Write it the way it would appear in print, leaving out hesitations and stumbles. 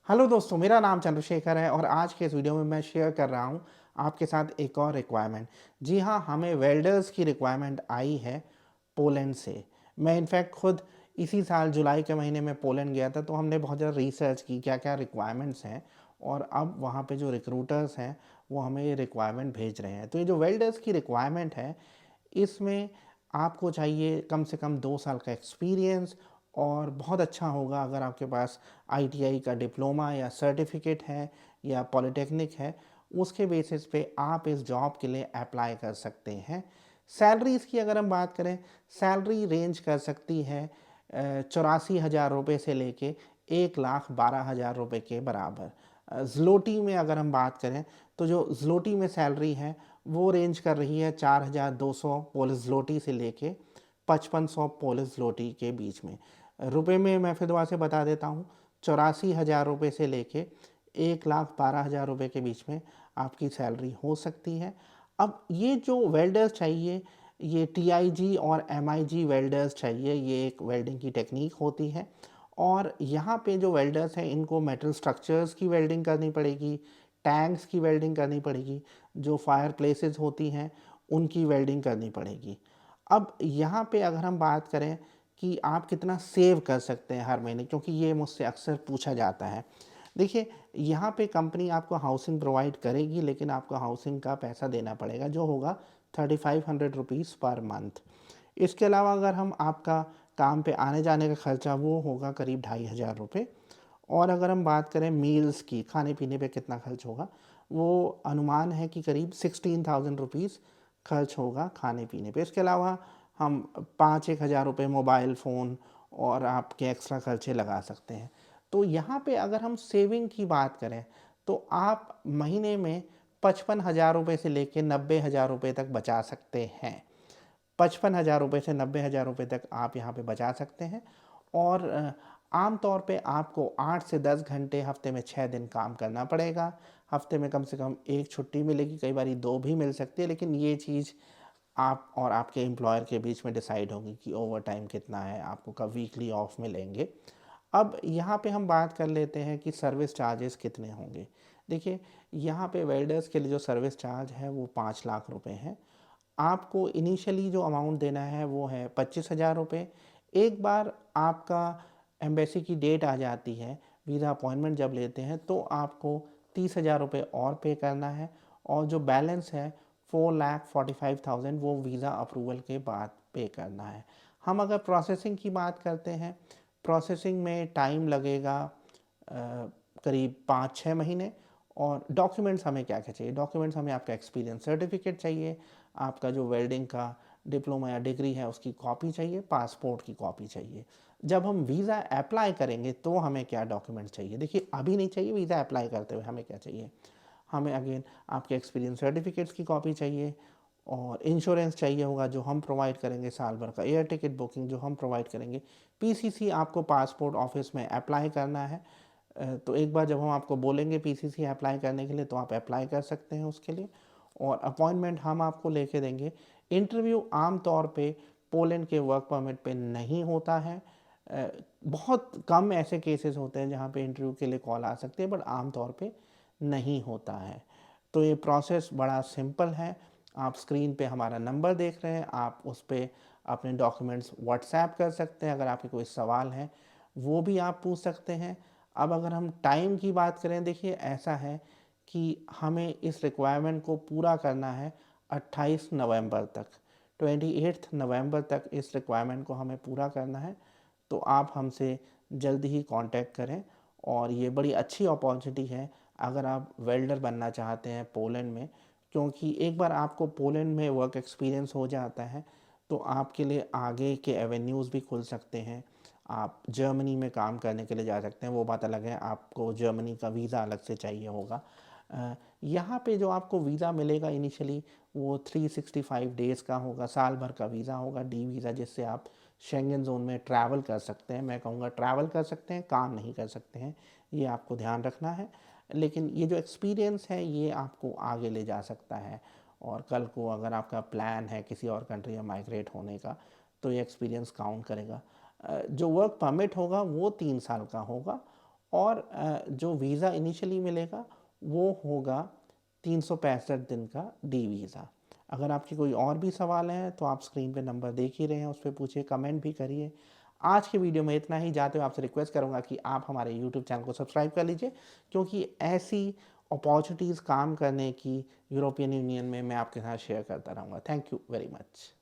Hello दोस्तों, मेरा नाम चंद्रशेखर है और आज के इस वीडियो में मैं शेयर कर रहा हूँ आपके साथ एक और रिक्वायरमेंट। जी हाँ, हमें वेल्डर्स की रिक्वायरमेंट आई है पोलैंड से। मैं इनफैक्ट खुद इसी साल जुलाई के महीने में पोलैंड गया था, तो हमने बहुत ज़्यादा रिसर्च की क्या क्या रिक्वायरमेंट्स हैं और अब वहाँ पे जो रिक्रूटर्स हैं वो हमें ये रिक्वायरमेंट भेज रहे हैं। तो ये जो वेल्डर्स की रिक्वायरमेंट है, इसमें आपको चाहिए कम से कम 2 साल का एक्सपीरियंस और बहुत अच्छा होगा अगर आपके पास आईटीआई का डिप्लोमा या सर्टिफिकेट है या पॉलिटेक्निक है। उसके बेसिस पे आप इस जॉब के लिए अप्लाई कर सकते हैं। सैलरीज़ की अगर हम बात करें, सैलरी रेंज कर सकती है 84,000 रुपये से लेके 1,12,000 रुपये के बराबर। ज़्लोटी में अगर हम बात करें तो जो ज़्लोटी में सैलरी है वो रेंज कर रही है 4,200 पोलिश ज़्लोटी से लेके 5500 पोलिश ज़्लोटी के बीच में। रुपए में मैं फिर दोबारा से बता देता हूँ, 84,000 रुपये से लेके 1,12,000 रुपये के बीच में आपकी सैलरी हो सकती है। अब ये जो वेल्डर्स चाहिए, ये टीआईजी और एमआईजी वेल्डर्स चाहिए। ये एक वेल्डिंग की टेक्निक होती है और यहाँ पे जो वेल्डर्स हैं इनको मेटल स्ट्रक्चर्स की वेल्डिंग करनी पड़ेगी, टैंक्स की वेल्डिंग करनी पड़ेगी, जो फायर प्लेसेस होती हैं उनकी वेल्डिंग करनी पड़ेगी। अब यहाँ पे अगर हम बात करें कि आप कितना सेव कर सकते हैं हर महीने, क्योंकि ये मुझसे अक्सर पूछा जाता है। देखिए, यहाँ पे कंपनी आपको हाउसिंग प्रोवाइड करेगी, लेकिन आपको हाउसिंग का पैसा देना पड़ेगा जो होगा 3,500 रुपीज़ पर मंथ। इसके अलावा अगर हम आपका काम पे आने जाने का खर्चा, वो होगा करीब 2,500 रुपये। और अगर हम बात करें मील्स की, खाने पीने पे कितना खर्च होगा, वो अनुमान है कि करीब 16,000 रुपीज़ खर्च होगा खाने पीने पे। इसके अलावा हम 5-1 हज़ार रुपये मोबाइल फ़ोन और आपके एक्स्ट्रा खर्चे लगा सकते हैं। तो यहाँ पे अगर हम सेविंग की बात करें तो आप महीने में 55,000 रुपये से लेके 90,000 रुपये तक बचा सकते हैं। 55,000 रुपये से 90,000 रुपये तक आप यहाँ पे बचा सकते हैं। और आम तौर पे आपको 8 से 10 घंटे हफ्ते में 6 दिन काम करना पड़ेगा। हफ्ते में कम से कम 1 छुट्टी मिलेगी, कई बारी 2 भी मिल सकती है, लेकिन ये चीज़ आप और आपके एम्प्लॉयर के बीच में डिसाइड होगी कि ओवर टाइम कितना है, आपको कब वीकली ऑफ मिलेंगे। अब यहाँ पे हम बात कर लेते हैं कि सर्विस चार्जेस कितने होंगे। देखिए, यहाँ पे वेल्डर्स के लिए जो सर्विस चार्ज है वो 5 लाख रुपए हैं। आपको इनिशियली जो अमाउंट देना है वो है 25,000 रुपये। एक बार आपका एम्बेसी की डेट आ जाती है, वीज़ा अपॉइंटमेंट जब लेते हैं, तो आपको 30,000 रुपये और पे करना है और जो बैलेंस है 4,45,000 वो वीज़ा अप्रूवल के बाद पे करना है। हम अगर प्रोसेसिंग की बात करते हैं, प्रोसेसिंग में टाइम लगेगा करीब 5-6 महीने। और डॉक्यूमेंट्स हमें क्या क्या चाहिए, डॉक्यूमेंट्स हमें आपका एक्सपीरियंस सर्टिफिकेट चाहिए, आपका जो वेल्डिंग का डिप्लोमा या डिग्री है उसकी कॉपी चाहिए, पासपोर्ट की कॉपी चाहिए। जब हम वीज़ा अप्लाई करेंगे तो हमें क्या डॉक्यूमेंट्स चाहिए, देखिए अभी नहीं चाहिए, वीज़ा अप्लाई करते हुए हमें क्या चाहिए, हमें अगेन आपके एक्सपीरियंस सर्टिफिकेट्स की कॉपी चाहिए और इंश्योरेंस चाहिए होगा जो हम प्रोवाइड करेंगे, साल भर का एयर टिकट बुकिंग जो हम प्रोवाइड करेंगे। पीसीसी आपको पासपोर्ट ऑफिस में अप्लाई करना है। तो एक बार जब हम आपको बोलेंगे पीसीसी अप्लाई करने के लिए तो आप अप्लाई कर सकते हैं उसके लिए, और अपॉइंटमेंट हम आपको लेके देंगे। इंटरव्यू आम तौर पे पोलैंड के वर्क परमिट पे नहीं होता है। बहुत कम ऐसे केसेस होते हैं जहाँ पे इंटरव्यू के लिए कॉल आ सकती है, बट आम तौर पे नहीं होता है। तो ये प्रोसेस बड़ा सिंपल है। आप स्क्रीन पे हमारा नंबर देख रहे हैं, आप उस पर अपने डॉक्यूमेंट्स व्हाट्सएप कर सकते हैं। अगर आपके कोई सवाल है वो भी आप पूछ सकते हैं। अब अगर हम टाइम की बात करें, देखिए ऐसा है कि हमें इस रिक्वायरमेंट को पूरा करना है 28 नवंबर तक। 28 नवंबर तक इस रिक्वायरमेंट को हमें पूरा करना है। तो आप हमसे जल्दी ही कांटेक्ट करें और ये बड़ी अच्छी अपॉर्चुनिटी है अगर आप वेल्डर बनना चाहते हैं पोलैंड में, क्योंकि एक बार आपको पोलैंड में वर्क एक्सपीरियंस हो जाता है तो आपके लिए आगे के एवेन्यूज़ भी खुल सकते हैं। आप जर्मनी में काम करने के लिए जा सकते हैं, वो बात अलग है, आपको जर्मनी का वीज़ा अलग से चाहिए होगा। यहाँ पे जो आपको वीज़ा मिलेगा इनिशियली वो 365 डेज़ का होगा, साल भर का वीज़ा होगा, डी वीज़ा, जिससे आप शेंगन जोन में ट्रैवल कर सकते हैं। मैं कहूँगा ट्रैवल कर सकते हैं, काम नहीं कर सकते हैं, ये आपको ध्यान रखना है। लेकिन ये जो एक्सपीरियंस है ये आपको आगे ले जा सकता है, और कल को अगर आपका प्लान है किसी और कंट्री में माइग्रेट होने का तो ये एक्सपीरियंस काउंट करेगा। जो वर्क परमिट होगा वो 3 साल का होगा और जो वीज़ा इनिशियली मिलेगा वो होगा 365 दिन का डी वीज़ा। अगर आपके कोई और भी सवाल हैं तो आप स्क्रीन पे नंबर देख ही रहे हैं, उस पर पूछिए, कमेंट भी करिए। आज के वीडियो में इतना ही। जाते हुए आपसे रिक्वेस्ट करूंगा कि आप हमारे यूट्यूब चैनल को सब्सक्राइब कर लीजिए, क्योंकि ऐसी अपॉर्चुनिटीज़ काम करने की यूरोपियन यूनियन में मैं आपके साथ शेयर करता रहूँगा। Thank you very much.